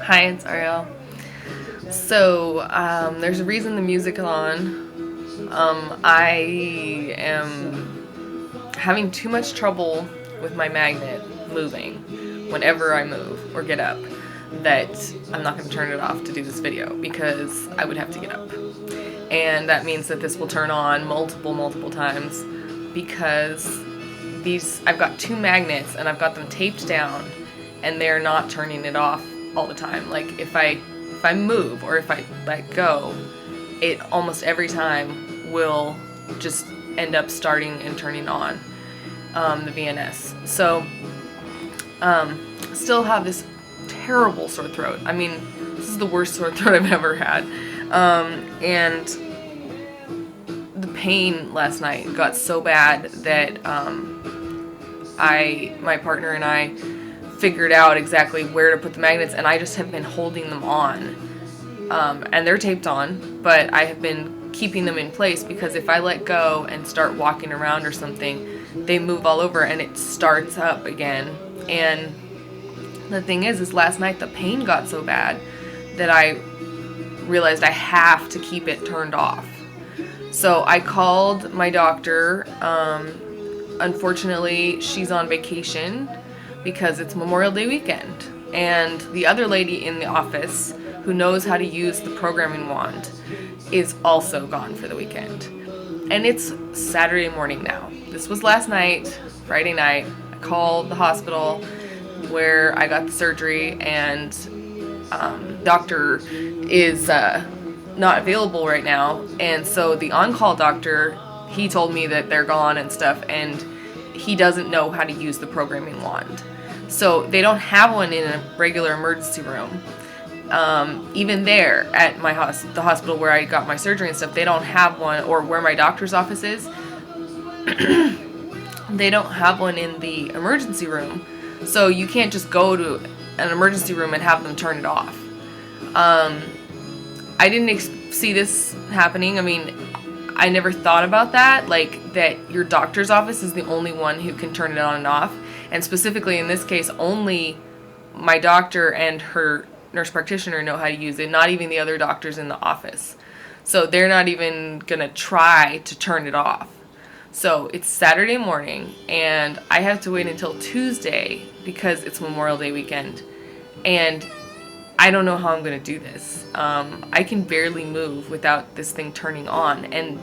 Hi, it's Ariel. So, there's a reason the music is on. I am having too much trouble with my magnet moving whenever I move or get up that I'm not going to turn it off to do this video because I would have to get up. And that means that this will turn on multiple times because I've got two magnets and I've got them taped down and they're not turning it off all the time. Like if I move or if I let go, it almost every time will just end up starting and turning on the VNS. So still have this terrible sore throat. I mean, this is the worst sore throat I've ever had. And the pain last night got so bad that my partner and I figured out exactly where to put the magnets, and I just have been holding them on. And they're taped on, but I have been keeping them in place because if I let go and start walking around or something, they move all over and it starts up again. And the thing is last night the pain got so bad that I realized I have to keep it turned off. So I called my doctor. Unfortunately, she's on vacation because it's Memorial Day weekend. And the other lady in the office who knows how to use the programming wand is also gone for the weekend. And it's Saturday morning now. This was last night, Friday night. I called the hospital where I got the surgery, and doctor is not available right now. And so the on-call doctor, he told me that they're gone and stuff, and he doesn't know how to use the programming wand. So they don't have one in a regular emergency room. Even there at my the hospital where I got my surgery and stuff, they don't have one, or where my doctor's office is, they don't have one in the emergency room. So you can't just go to an emergency room and have them turn it off. I didn't see this happening. I mean, I never thought about that, like that your doctor's office is the only one who can turn it on and off. And specifically in this case, only my doctor and her nurse practitioner know how to use it, not even the other doctors in the office. So they're not even gonna try to turn it off. So it's Saturday morning and I have to wait until Tuesday because it's Memorial Day weekend. And I don't know how I'm gonna do this. I can barely move without this thing turning on, and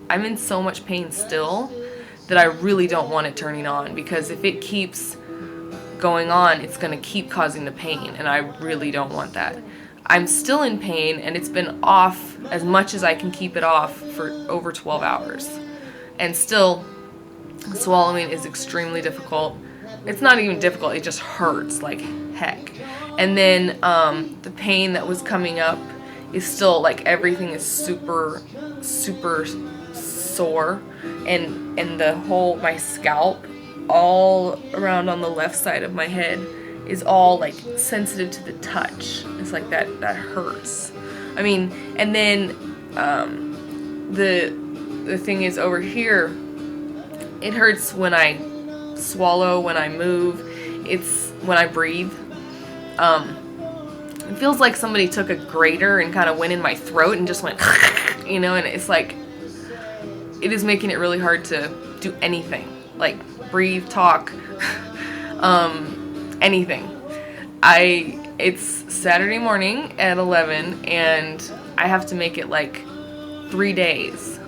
I'm in so much pain still that I really don't want it turning on, because if it keeps going on, it's going to keep causing the pain, and I really don't want that. I'm still in pain, and it's been off as much as I can keep it off for over 12 hours. And still, swallowing is extremely difficult. It's not even difficult, it just hurts like heck. And then the pain that was coming up is still, like, everything is super sore, and my scalp all around on the left side of my head is all like sensitive to the touch. It's like that hurts. I mean, and then the thing is over here, it hurts when I swallow, when I move, it's when I breathe. It feels like somebody took a grater and kind of went in my throat and just went and it's like, it is making it really hard to do anything, like breathe, talk, anything. It's Saturday morning at 11 and I have to make it like 3 days.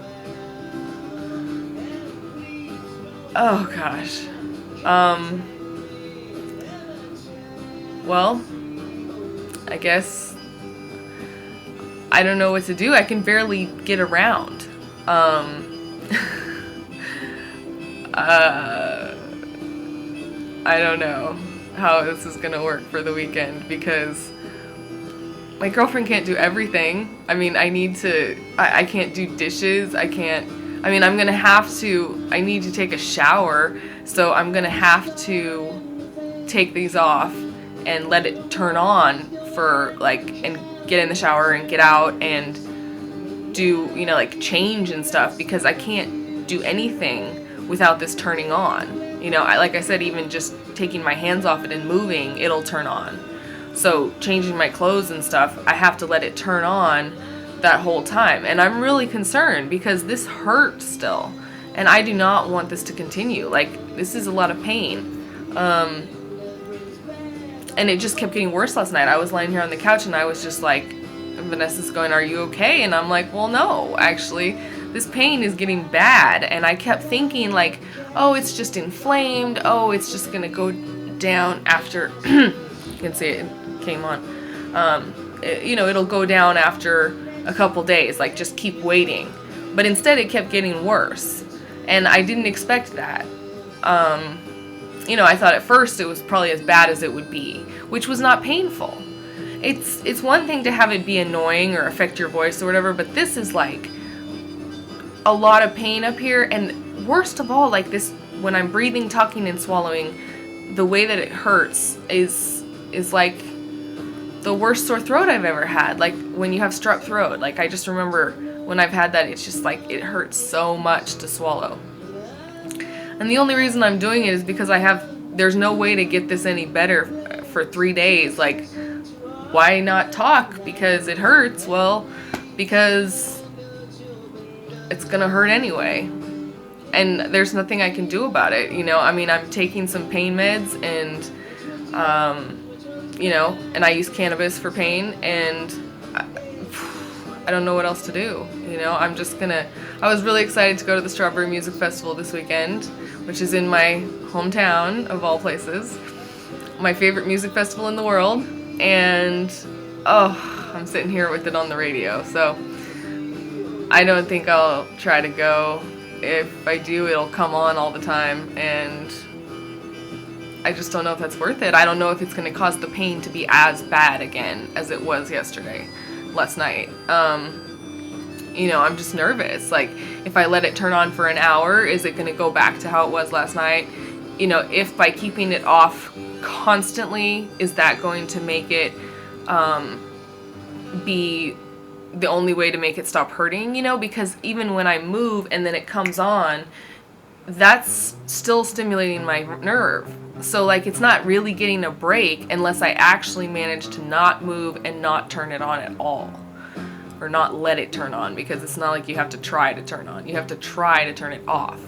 Oh gosh. Well, I guess I don't know what to do. I can barely get around. I don't know how this is gonna work for the weekend because my girlfriend can't do everything. I mean, I can't do dishes. I need to take a shower, so I'm gonna have to take these off and let it turn on for and get in the shower and get out and do, change and stuff, because I can't do anything without this turning on, You know, like I said, even just taking my hands off it and moving, it'll turn on. So changing my clothes and stuff, I have to let it turn on that whole time. And I'm really concerned because this hurts still. And I do not want this to continue. Like, this is a lot of pain. And it just kept getting worse last night. I was lying here on the couch and I was just like, Vanessa's going, "Are you okay?" And I'm like, well, no, actually, this pain is getting bad. And I kept thinking like, oh, it's just inflamed. Oh, it's just going to go down after, you can see it came on. You know, it'll go down after a couple days, like just keep waiting. But instead it kept getting worse. And I didn't expect that. You know, I thought at first it was probably as bad as it would be, which was not painful. It's one thing to have it be annoying or affect your voice or whatever, but this is like a lot of pain up here. And worst of all, like this, when I'm breathing, talking, and swallowing, the way that it hurts is like the worst sore throat I've ever had. Like when you have strep throat, like I just remember when I've had that, it's just like it hurts so much to swallow. And the only reason I'm doing it is because there's no way to get this any better for 3 days. Like, why not talk? Because it hurts. Well, because it's gonna hurt anyway. And there's nothing I can do about it, you know? I mean, I'm taking some pain meds and, you know, and I use cannabis for pain, and I don't know what else to do, you know? I was really excited to go to the Strawberry Music Festival this weekend, which is in my hometown, of all places. My favorite music festival in the world. And, oh, I'm sitting here with it on the radio, so I don't think I'll try to go. If I do, it'll come on all the time, and I just don't know if that's worth it. I don't know if it's going to cause the pain to be as bad again as it was last night. You know, I'm just nervous. Like, if I let it turn on for an hour, is it going to go back to how it was last night? You know, if by keeping it off constantly, is that going to make it be the only way to make it stop hurting? You know, because even when I move and then it comes on, that's still stimulating my nerve. So like, it's not really getting a break unless I actually manage to not move and not turn it on at all, or not let it turn on, because it's not like you have to try to turn on. You have to try to turn it off.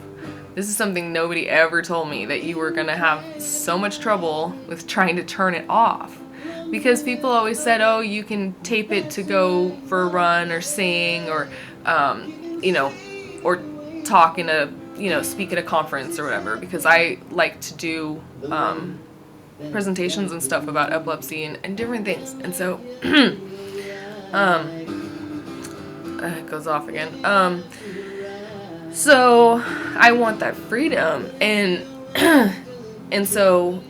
This is something nobody ever told me, that you were gonna have so much trouble with trying to turn it off. Because people always said, oh, you can tape it to go for a run or sing or, you know, or talk in a, you know, speak at a conference or whatever. Because I like to do presentations and stuff about epilepsy and different things. And so, it goes off again. So I want that freedom. And so,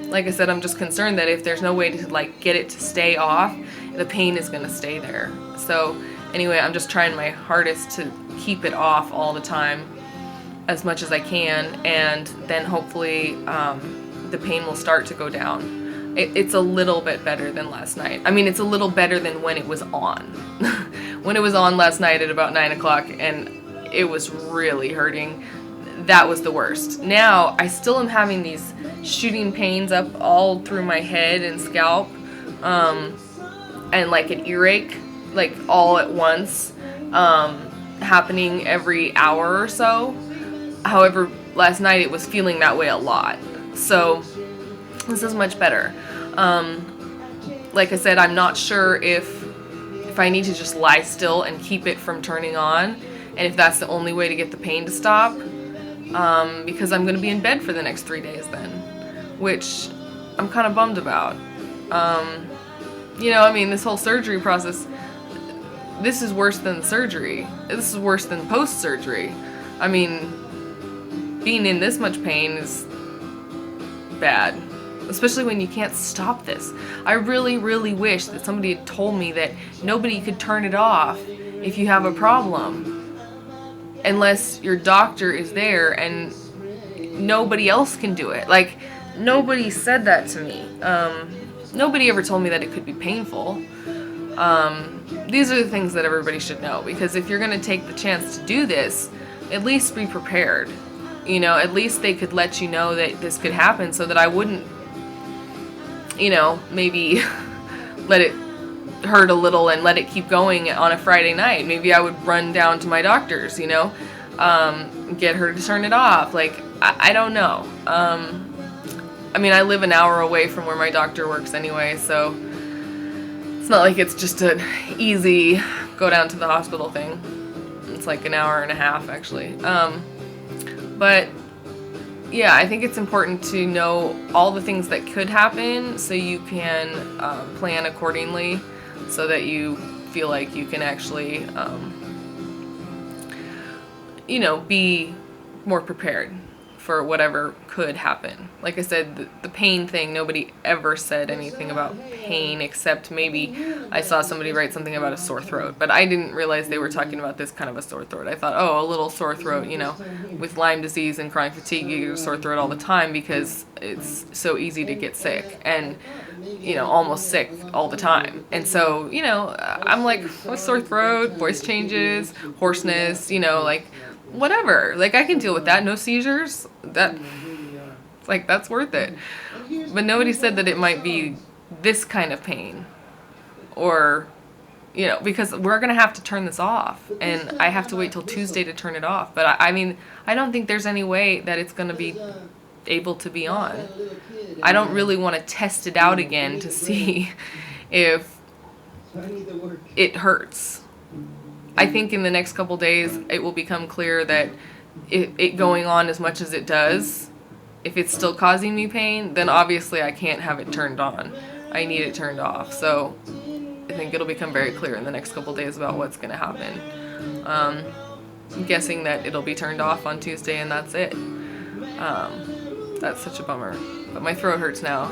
like I said, I'm just concerned that if there's no way to like get it to stay off, the pain is going to stay there. So anyway, I'm just trying my hardest to keep it off all the time as much as I can, and then hopefully the pain will start to go down. It's a little bit better than last night. I mean, it's a little better than when it was on. When it was on last night at about 9 o'clock and it was really hurting, that was the worst. Now, I still am having these shooting pains up all through my head and scalp, and like an earache, like all at once, happening every hour or so. However, last night it was feeling that way a lot. So this is much better. Like I said, I'm not sure if I need to just lie still and keep it from turning on, and if that's the only way to get the pain to stop, because I'm going to be in bed for the next 3 days then, which I'm kind of bummed about. You know, I mean, this whole surgery process, this is worse than surgery. This is worse than post-surgery. I mean, being in this much pain is bad, especially when you can't stop this. I really, really wish that somebody had told me that nobody could turn it off if you have a problem, unless your doctor is there, and nobody else can do it. Like, nobody said that to me. Nobody ever told me that it could be painful. These are the things that everybody should know, because if you're going to take the chance to do this, at least be prepared. You know, at least they could let you know that this could happen so that I wouldn't, you know, maybe let it hurt a little and let it keep going on a Friday night. Maybe I would run down to my doctor's, you know, get her to turn it off. Like, I don't know. I mean, I live an hour away from where my doctor works anyway, so it's not like it's just an easy go down to the hospital thing. It's like an hour and a half, actually. But yeah, I think it's important to know all the things that could happen so you can plan accordingly, so that you feel like you can actually, you know, be more prepared for whatever could happen. Like I said, the pain thing, nobody ever said anything about pain, except maybe I saw somebody write something about a sore throat, but I didn't realize they were talking about this kind of a sore throat. I thought, oh, a little sore throat, you know, with Lyme disease and chronic fatigue, you get a sore throat all the time because it's so easy to get sick, and, you know, almost sick all the time. And so, you know, I'm like, a sore throat, voice changes, hoarseness, you know, like, whatever. Like, I can deal with that. No seizures. That, like, that's worth it. But nobody said that it might be this kind of pain, or, you know, because we're going to have to turn this off, and I have to wait till Tuesday to turn it off. But I mean, I don't think there's any way that it's going to be able to be on. I don't really want to test it out again to see if it hurts. I think in the next couple days it will become clear that it going on as much as it does, if it's still causing me pain, then obviously I can't have it turned on. I need it turned off. So I think it'll become very clear in the next couple days about what's going to happen. I'm guessing that it'll be turned off on Tuesday and that's it. That's such a bummer. But my throat hurts now,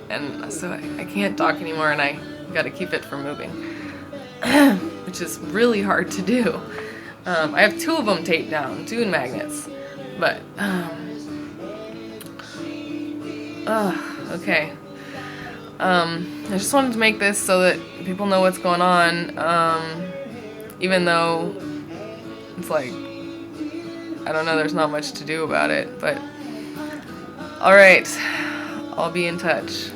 and so I can't talk anymore, and I got to keep it from moving. Which is really hard to do. I have 2 of them taped down, 2 in magnets, but okay. I just wanted to make this so that people know what's going on, even though it's like, I don't know, there's not much to do about it, but alright, I'll be in touch.